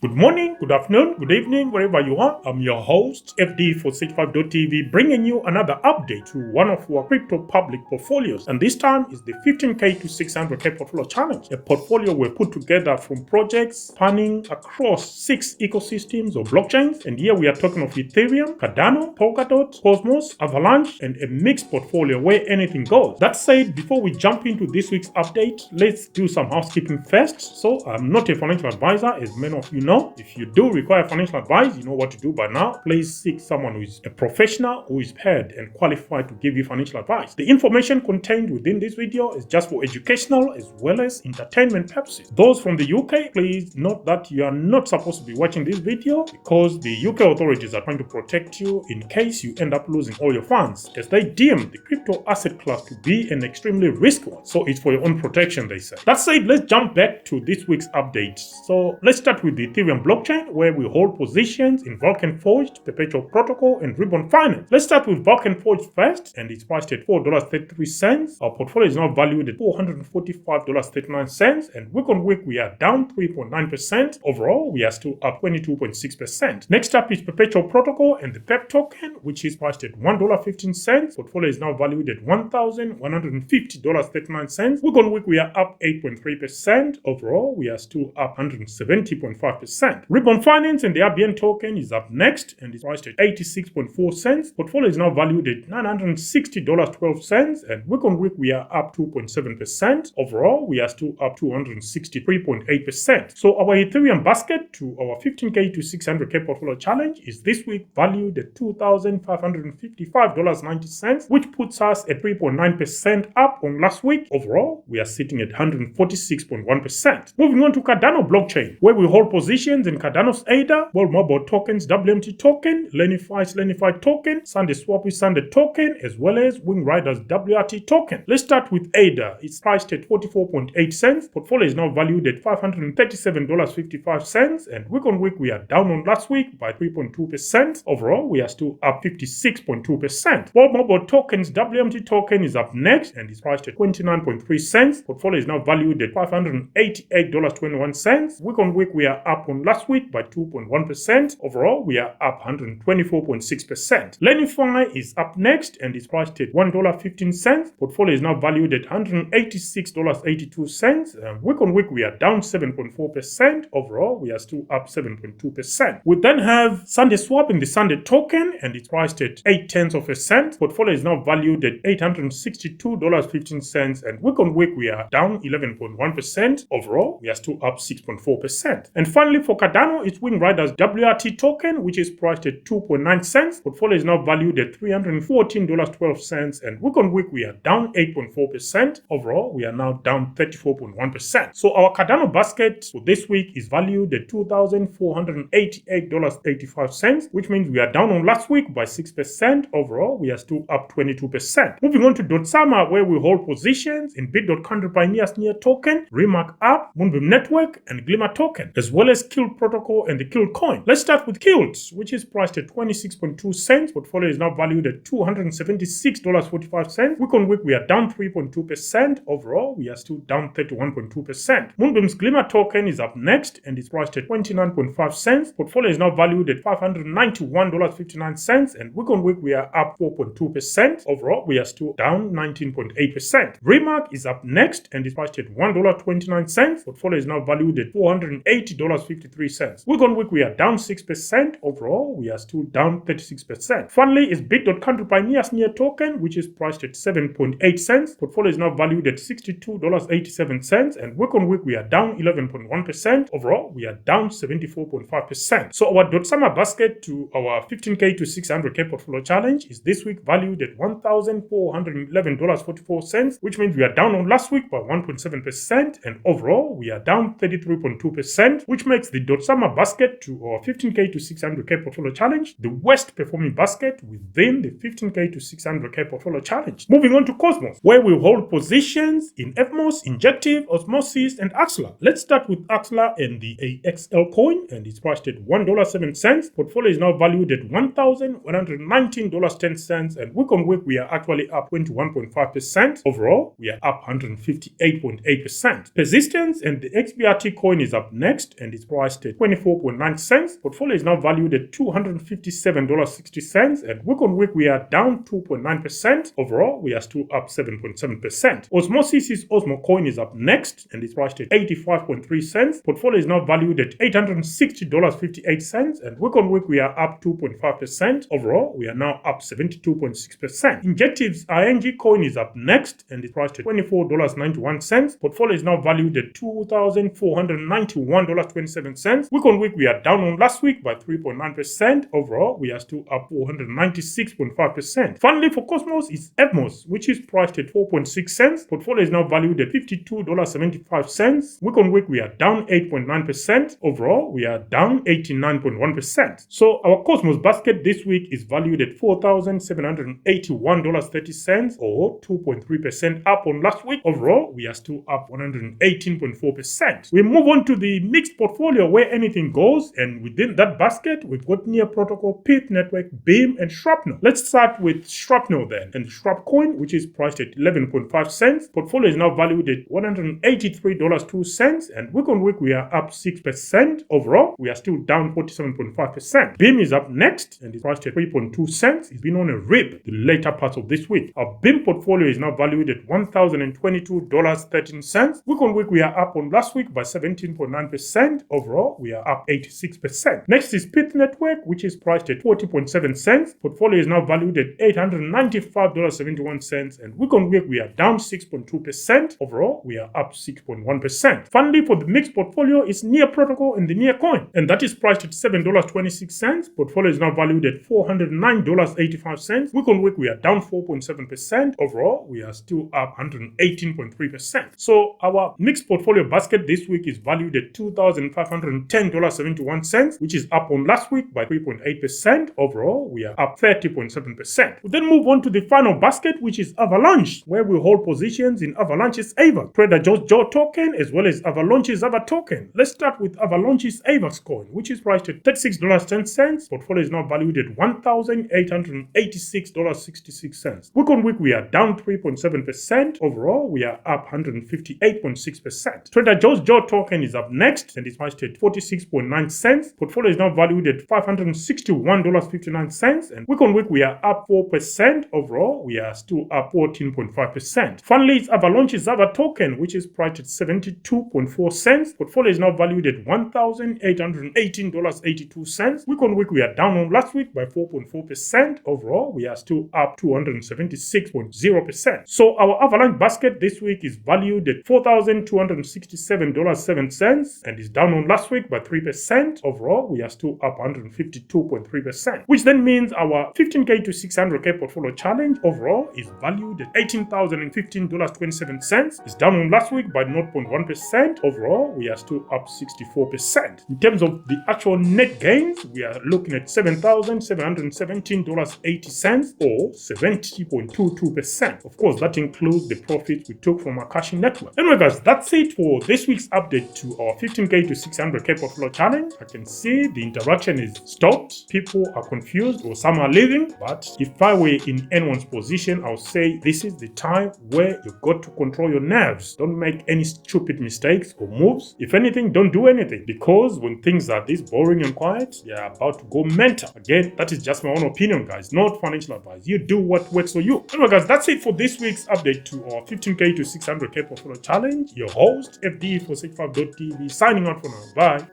Good morning, good afternoon, good evening, wherever you are. I'm your host, FD465.tv, bringing you another update to one of our crypto public portfolios. And this time is the 15K to 600K portfolio challenge, a portfolio we put together from projects spanning across 6 ecosystems or blockchains. And here we are talking of Ethereum, Cardano, Polkadot, Cosmos, Avalaunch, and a mixed portfolio where anything goes. That said, before we jump into this week's update, let's do some housekeeping first. So I'm not a financial advisor, as many of you know. If you do require financial advice, you know what to do by now. Please seek someone who is a professional, who is paid and qualified to give you financial advice. The information contained within this video is just for educational as well as entertainment purposes. Those from the UK, please note that you are not supposed to be watching this video because the UK authorities are trying to protect you in case you end up losing all your funds, as they deem the crypto asset class to be an extremely risky one. So it's for your own protection, they say. That said, let's jump back to this week's update. So let's start with the Ethereum blockchain, where we hold positions in VulcanForged, PerpetualProtocol, and Ribbon Finance. Let's start with VulcanForged first, and it's priced at $4.33. Our portfolio is now valued at $445.39, and week on week we are down 3.9%. Overall, we are still up 22.6%. Next up is PerpetualProtocol and the PEP token, which is priced at $1.15. Portfolio is now valued at $1,150.39. Week on week we are up 8.3%. Overall, we are still up 170.5%. Ribbon Finance and the RBN token is up next and is priced at 86.4 cents. Portfolio is now valued at $960.12, and week on week we are up 2.7%. Overall, we are still up 263.8%. So our Ethereum basket to our 15K to 600K portfolio challenge is this week valued at $2,555.90, which puts us at 3.9% up on last week. Overall, we are sitting at 146.1%. Moving on to Cardano blockchain, where we hold positions in Cardano's ADA, World Mobile Tokens, WMT token, Lenify token, Sunday Swap with Sunday token, as well as Wing Riders WRT token. Let's start with ADA. It's priced at 44.8 cents. Portfolio is now valued at $537.55, and week on week we are down on last week by 3.2%. Overall, we are still up 56.2%. World Mobile Tokens WMT token is up next and is priced at 29.3 cents. Portfolio is now valued at $588.21. Week on week we are up on last week by 2.1%. Overall, we are up 124.6%. Lenify is up next and is priced at $1.15. Portfolio is now valued at $186.82. Week on week, we are down 7.4%. Overall, we are still up 7.2%. We then have Sunday Swap in the Sunday token, and it's priced at 0.8 cents. Portfolio is now valued at $862.15. And week on week, we are down 11.1%. Overall, we are still up 6.4%. And finally, for Cardano, it's Wing Riders WRT token, which is priced at 2.9 cents. Portfolio is now valued at $314.12, and week on week we are down 8.4%. Overall, we are now down 34.1%. So our Cardano basket for this week is valued at $2,488.85, which means we are down on last week by 6%. Overall, we are still up 22%. Moving on to Dotsama, where we hold positions in Bit.country Pioneers Near token, RMRK.app, Moonbeam Network, and Glimmer token, as well as Kilt Protocol and the Kilt coin. Let's start with Kilt, which is priced at 26.2 cents. Portfolio is now valued at $276.45. Week on week, we are down 3.2%. Overall, we are still down 31.2%. Moonbeam's Glimmer token is up next and is priced at 29.5 cents. Portfolio is now valued at $591.59, and week on week, we are up 4.2%. Overall, we are still down 19.8%. Remark is up next and is priced at $1.29. Portfolio is now valued at $480.53. Week on week, we are down 6%. Overall, we are still down 36%. Finally, is Bit.country Pioneers Near token, which is priced at 7.8 cents. Portfolio is now valued at $62.87, and week on week, we are down 11.1%. Overall, we are down 74.5%. So our Dotsama basket to our 15K to 600K portfolio challenge is this week valued at $1,411.44, which means we are down on last week by 1.7%, and overall, we are down 33.2%, which makes the Dotsama basket to our 15K to 600K portfolio challenge the worst performing basket within the 15K to 600K portfolio challenge. Moving on to Cosmos, where we hold positions in EVMOS, Injective, Osmosis, and Axelar. Let's start with Axelar and the AXL coin, and it's priced at $1.07. Portfolio is now valued at $1,119.10, and week on week we are actually up 21.5%. Overall, we are up 158.8%. Persistence and the XBRT coin is up next, and it's priced at 24.9 cents. Portfolio is now valued at $257.60, and week on week we are down 2.9%. Overall, we are still up 7.7%. Osmosis' Osmo coin is up next, and it's priced at 85.3 cents. Portfolio is now valued at $860.58, and week on week we are up 2.5%. Overall, we are now up 72.6%. Injective's ING coin is up next, and it's priced at $24.91. Portfolio is now valued at $2,491.27. Week on week we are down on last week by 3.9%. Overall, we are still up 496.5%. Finally, for Cosmos is EVMOS, which is priced at 4.6 cents. Portfolio is now valued at $52.75. Week on week we are down 8.9%. Overall, we are down 89.1%. So our Cosmos basket this week is valued at $4,781.30, or 2.3% up on last week. Overall, we are still up 118.4%. We move on to the mixed portfolio where anything goes, and within that basket, we've got NEARProtocol, Pythnetwork, Beam, and Shrapnel. Let's start with Shrapnel then, and Shrap coin, which is priced at 11.5 cents. Portfolio is now valued at $183.02, and week on week we are up 6%. Overall, we are still down 47.5%. Beam is up next, and it's priced at 3.2 cents. It's been on a rip the later parts of this week. Our Beam portfolio is now valued at $1,022.13. Week on week we are up on last week by 17.9%. Overall, we are up 86%. Next is Pythnetwork, which is priced at 40.7 cents. Portfolio is now valued at $895.71, and week on week we are down 6.2%. Overall, we are up 6.1%. Finally, for the mixed portfolio is NEARProtocol and the Near coin, and that is priced at $7.26. Portfolio is now valued at $409.85. Week on week we are down 4.7%. Overall, we are still up 118.3%. So our mixed portfolio basket this week is valued at $2,510.71, which is up on last week by 3.8%. Overall, we are up 30.7%. We then move on to the final basket, which is Avalaunch, where we hold positions in Avalaunch's AVAX, Traderjoexyz token, as well as Avalaunch's Ava token. Let's start with Avalaunch's AVAX coin, which is priced at $36.10. Portfolio is now valued at $1,886.66. Week on week, we are down 3.7%. Overall, we are up 158.6%. Traderjoexyz token is up next, and it's priced at 46.9 cents. Portfolio is now valued at $561.59, and week on week, we are up 4%. Overall, we are still up 14.5%. Finally, it's Avalaunch's Ava token, which is priced at 72.4 cents. Portfolio is now valued at $1,818.82. Week on week, we are down on last week by 4.4%. Overall, we are still up 276.0%. So our Avalaunch basket this week is valued at $4,267.07 and is down on last week by 3%. Overall, we are still up 152.3%, which then means our 15K to 600K portfolio challenge overall is valued at $18,015.27. It's down on last week by 0.1%. Overall, we are still up 64%. In terms of the actual net gains, we are looking at $7,717.80 or 70.22%. Of course, that includes the profits we took from our caching network. Anyway, guys, that's it for this week's update to our 15K to 600K portfolio challenge. I can see the interaction is stopped. People are confused or some are leaving. But if I were in anyone's position, I'll say this is the time where you've got to control your nerves. Don't make any stupid mistakes or moves. If anything, don't do anything, because when things are this boring and quiet, you're about to go mental. Again, that is just my own opinion, guys, not financial advice. You do what works for you. Anyway, guys, that's it for this week's update to our 15K to 600K portfolio challenge. Your host, FD for 65.tv, signing out for now. Bye.